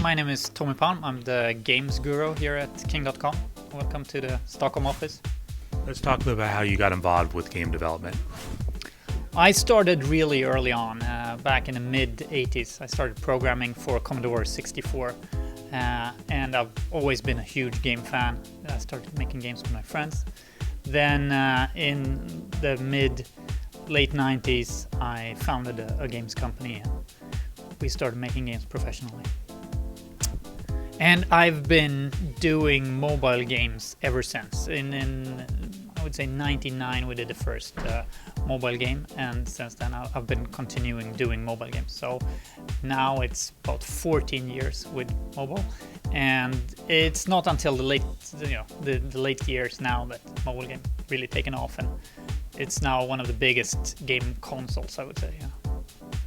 my name is Tommy Palm. I'm the games guru here at King.com. Welcome to the Stockholm office. Let's talk a little about how you got involved with game development. I started really early on, back in the mid-80s. I started programming for Commodore 64, and I've always been a huge game fan. I started making games with my friends. Then in the late 90s, I founded a games company, and we started making games professionally. And I've been doing mobile games ever since. In I would say 99 we did the first mobile game, and since then I've been continuing doing mobile games. So now it's about 14 years with mobile, and it's not until the late years now that mobile game really taken off, and it's now one of the biggest game consoles, I would say. Yeah.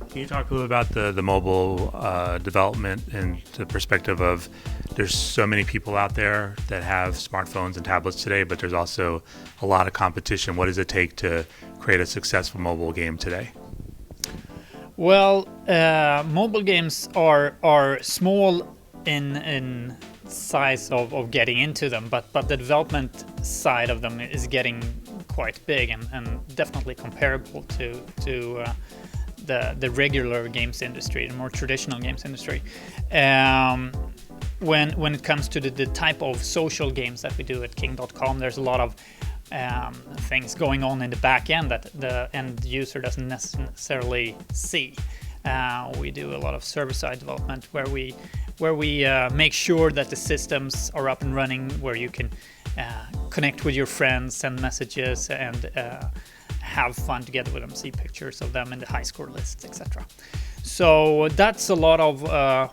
Can you talk a little about the mobile development and the perspective of there's so many people out there that have smartphones and tablets today, but there's also a lot of competition. What does it take to create a successful mobile game today? Well, mobile games are small in size of getting into them, but the development side of them is getting quite big and definitely comparable to the regular games industry, the more traditional games industry. When it comes to the type of social games that we do at King.com, there's a lot of things going on in the back end that the end user doesn't necessarily see. We do a lot of server-side development where we make sure that the systems are up and running, where you can connect with your friends, send messages, and have fun together with them, see pictures of them in the high score lists, etc. So that's a lot of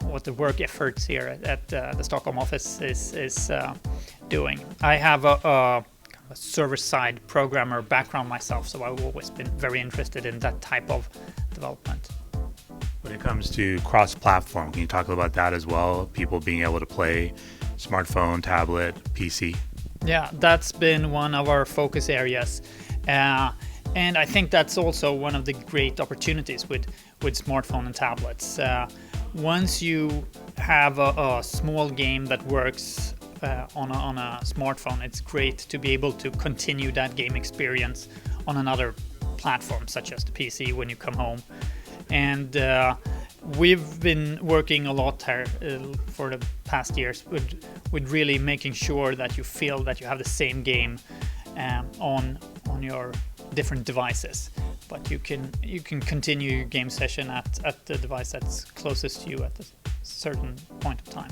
what the work efforts here at the Stockholm office is doing. I have a server-side programmer background myself, so I've always been very interested in that type of development. When it comes to cross-platform, can you talk about that as well? People being able to play smartphone, tablet, PC? Yeah, that's been one of our focus areas. And I think that's also one of the great opportunities with smartphone and tablets. Once you have a small game that works on a smartphone, it's great to be able to continue that game experience on another platform, such as the PC, when you come home. And we've been working a lot here for the past years with really making sure that you feel that you have the same game on your different devices, but you can continue your game session at the device that's closest to you at a certain point of time.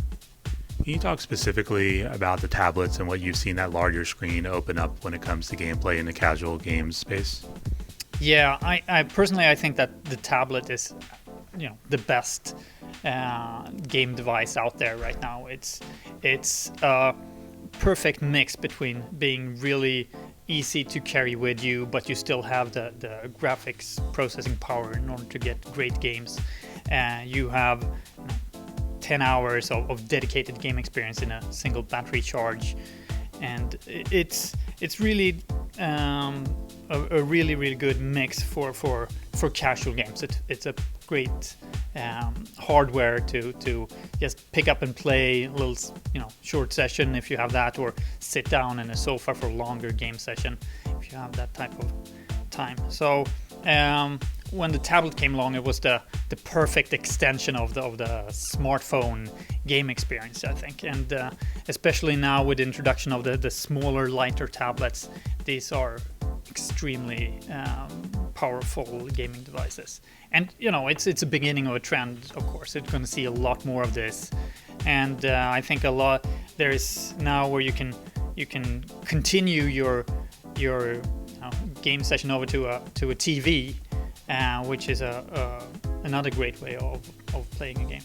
Can you talk specifically about the tablets and what you've seen that larger screen open up when it comes to gameplay in the casual games space? Yeah, I personally think that the tablet is the best game device out there right now. It's a perfect mix between being really easy to carry with you, but you still have the graphics processing power in order to get great games. You have 10 hours of dedicated game experience in a single battery charge, and it's really a really good mix for casual games. It's a great hardware to just pick up and play a little short session if you have that, or sit down in a sofa for a longer game session if you have that type of time. So when the tablet came along, it was the perfect extension of the smartphone game experience, I think. And especially now with the introduction of the smaller, lighter tablets, these are extremely powerful gaming devices. And it's a beginning of a trend. Of course, it's going to see a lot more of this, and I think there is now where you can continue your game session over to a TV, which is another great way of playing a game.